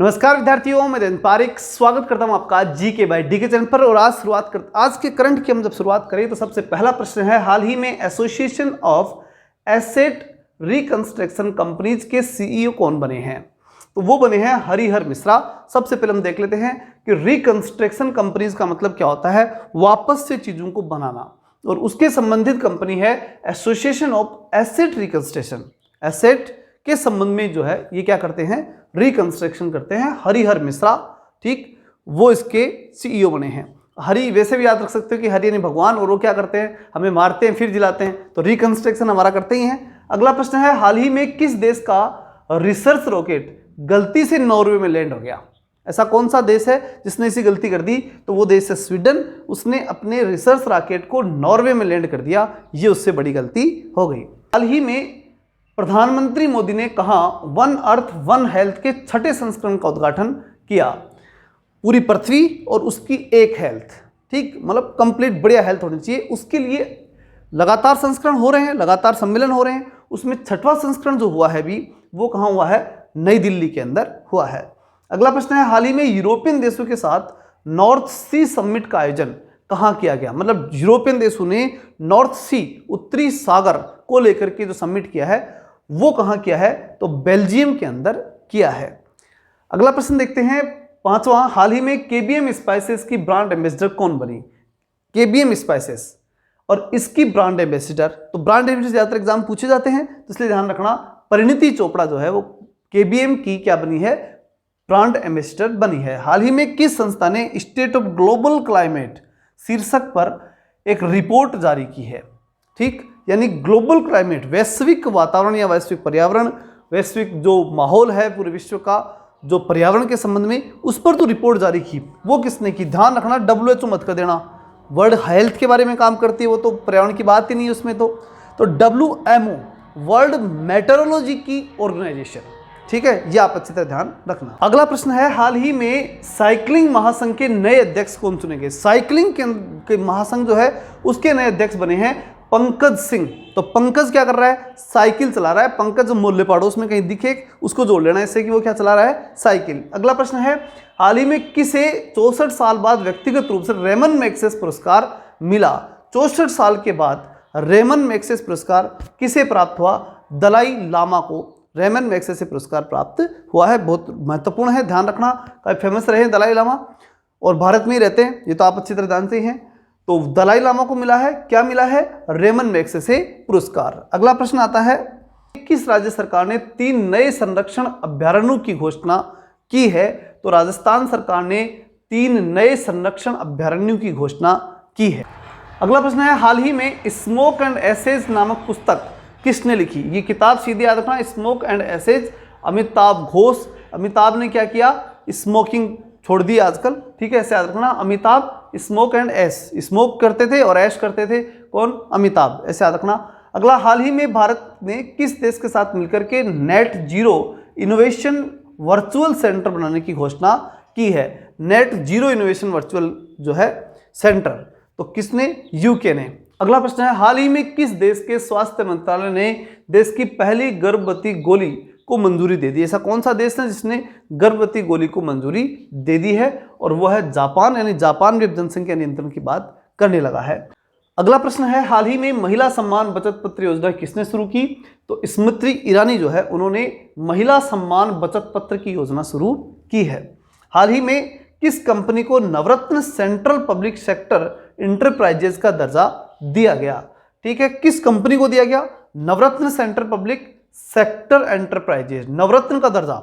नमस्कार विद्यार्थियों, मैं देवेंद्र पारिक स्वागत करता हूं आपका जीके बाय डीके चैनल पर। और आज के करंट की हम जब शुरुआत करें तो सबसे पहला प्रश्न है, हाल ही में association of asset reconstruction companies के सीईओ कौन बने हैं? तो वो बने हैं हरिहर मिश्रा। सबसे पहले हम देख लेते हैं कि रिकंस्ट्रक्शन कंपनीज का मतलब क्या होता है, वापस से चीजों को बनाना, और उसके संबंधित कंपनी है association of asset reconstruction. Asset के संबंध में जो है ये क्या करते हैं, रिकंस्ट्रक्शन करते हैं हरिहर मिश्रा, ठीक, वो इसके सीईओ बने हैं। हरि वैसे भी याद रख सकते हो कि हरि यानी भगवान, और वो क्या करते हैं, हमें मारते हैं फिर जिलाते हैं, तो रिकंस्ट्रक्शन हमारा करते ही हैं। अगला प्रश्न है, हाल ही में किस देश का रिसर्च रॉकेट गलती से नॉर्वे में लैंड हो गया? ऐसा कौन सा देश है जिसने ऐसी गलती कर दी? तो वो देश है स्वीडन। उसने अपने रिसर्च रॉकेट को नॉर्वे में लैंड कर दिया, ये उससे बड़ी गलती हो गई। हाल ही में प्रधानमंत्री मोदी ने कहा वन अर्थ वन हेल्थ के 6ठे संस्करण का उद्घाटन किया। पूरी पृथ्वी और उसकी एक हेल्थ, ठीक, मतलब कंप्लीट बढ़िया हेल्थ होनी चाहिए, उसके लिए लगातार संस्करण हो रहे हैं, लगातार सम्मेलन हो रहे हैं। उसमें 6वां संस्करण जो हुआ है भी, वो कहाँ हुआ है? नई दिल्ली के अंदर हुआ है। अगला प्रश्न है, हाल ही में यूरोपियन देशों के साथ नॉर्थ सी समिट का आयोजन कहाँ किया गया? मतलब यूरोपियन देशों ने नॉर्थ सी, उत्तरी सागर को लेकर के जो समिट किया है वो कहाँ किया है? तो बेल्जियम के अंदर किया है। अगला प्रश्न देखते हैं, 5वां, हाल ही में केबीएम स्पाइसेस की ब्रांड एम्बेसडर कौन बनी? केबीएम स्पाइसेस और इसकी ब्रांड एम्बेसडर, तो ब्रांड एम्बेसडर ज्यादातर एग्जाम पूछे जाते हैं, तो इसलिए ध्यान रखना, परिणीति चोपड़ा जो है वो केबीएम की क्या बनी है? ब्रांड एम्बेसडर बनी है। हाल ही में किस संस्था ने स्टेट ऑफ ग्लोबल क्लाइमेट शीर्षक पर एक रिपोर्ट जारी की है? ठीक, यानी ग्लोबल क्लाइमेट, वैश्विक वातावरण या वैश्विक पर्यावरण, वैश्विक जो माहौल है पूरे विश्व का, जो पर्यावरण के संबंध में, उस पर तो रिपोर्ट जारी की, वो किसने की? ध्यान रखना, WHO मत कर देना, वर्ल्ड हेल्थ के बारे में काम करती है वो, तो पर्यावरण की बात ही नहीं है उसमें। तो WMO, वर्ल्ड मेट्रोलॉजी की ऑर्गेनाइजेशन, ठीक है, ये आप अच्छी तरह ध्यान रखना। अगला प्रश्न है, हाल ही में साइकिलिंग महासंघ के नए अध्यक्ष कौन चुने गए? साइकिलिंग के महासंघ जो है उसके नए अध्यक्ष बने हैं पंकज सिंह। तो पंकज क्या कर रहा है? साइकिल चला रहा है। पंकज मूल्य पाड़ोस में कहीं दिखे उसको जोड़ लेना इससे कि वो क्या चला रहा है? साइकिल। अगला प्रश्न है, हाल ही में किसे 64 साल बाद व्यक्तिगत रूप से रेमन मैग्सेसे पुरस्कार मिला? 64 साल के बाद रेमन मैग्सेसे पुरस्कार किसे प्राप्त हुआ? दलाई लामा को रेमन मैग्सेसे पुरस्कार प्राप्त हुआ है। बहुत महत्वपूर्ण है, ध्यान रखना, काफी फेमस रहे दलाई लामा और भारत में ही रहते हैं, ये तो आप अच्छी तरह जानते हैं। तो दलाई लामा को मिला है, क्या मिला है? रेमन मैग्सेसे पुरस्कार। अगला प्रश्न आता है, किस राज्य सरकार ने 3 नए संरक्षण अभयारण्यों की घोषणा की है? तो राजस्थान सरकार ने 3 नए संरक्षण अभयारण्यों की घोषणा की है। अगला प्रश्न है, हाल ही में स्मोक एंड एसेज नामक पुस्तक किसने लिखी? ये किताब सीधे याद रखना, smoke and ashes, Amitav Ghosh. Amitav ने क्या किया? स्मोकिंग छोड़ दी आजकल, ठीक है, ऐसे याद रखना, Amitav smoke and ash, smoke करते थे और ऐश करते थे, कौन? अमिताभ, ऐसे याद रखना। अगला, हाल ही में भारत ने किस देश के साथ मिलकर के net zero innovation virtual centre बनाने की घोषणा की है? नेट जीरो इनोवेशन वर्चुअल जो है सेंटर, तो किसने? यूके ने। अगला प्रश्न है, हाल ही में किस देश के स्वास्थ्य मंत्रालय ने देश की पहली गर्भवती गोली को मंजूरी दे दी? ऐसा कौन सा देश है जिसने गर्भवती गोली को मंजूरी दे दी है? और वो है जापान, यानी जापान भी जनसंख्या नियंत्रण की बात करने लगा है। अगला प्रश्न है, हाल ही में महिला सम्मान बचत पत्र योजना किसने शुरू की? तो स्मृति ईरानी जो है उन्होंने महिला सम्मान बचत पत्र की योजना शुरू की है। हाल ही में किस कंपनी को नवरत्न सेंट्रल पब्लिक सेक्टर इंटरप्राइजेज का दर्जा दिया गया? ठीक है, किस कंपनी को दिया गया? नवरत्न सेंट्रल पब्लिक सेक्टर एंटरप्राइजेज, नवरत्न का दर्जा,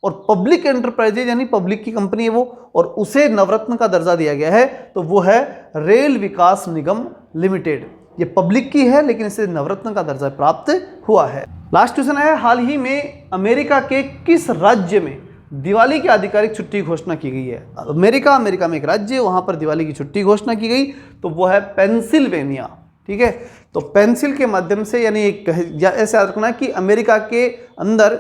और पब्लिक एंटरप्राइजेज यानी पब्लिक की कंपनी है वो, और उसे नवरत्न का दर्जा दिया गया है, तो वो है रेल विकास निगम लिमिटेड। ये पब्लिक की है लेकिन इसे नवरत्न का दर्जा प्राप्त हुआ है। लास्ट क्वेश्चन है, हाल ही में अमेरिका के किस राज्य में दिवाली की आधिकारिक छुट्टी घोषणा की गई है? अमेरिका में एक राज्य, वहां पर दिवाली की छुट्टी घोषणा की गई, तो वो है पेंसिल्वेनिया, ठीक है। तो पेंसिल के माध्यम से, यानी ऐसे याद रखना कि अमेरिका के अंदर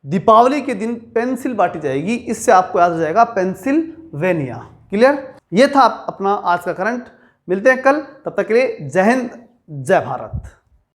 दीपावली के दिन पेंसिल बांटी जाएगी, इससे आपको याद हो जाएगा पेंसिल्वेनिया। क्लियर? ये था अपना आज का करंट। मिलते हैं कल, तब तक के लिए जय हिंद, जय भारत।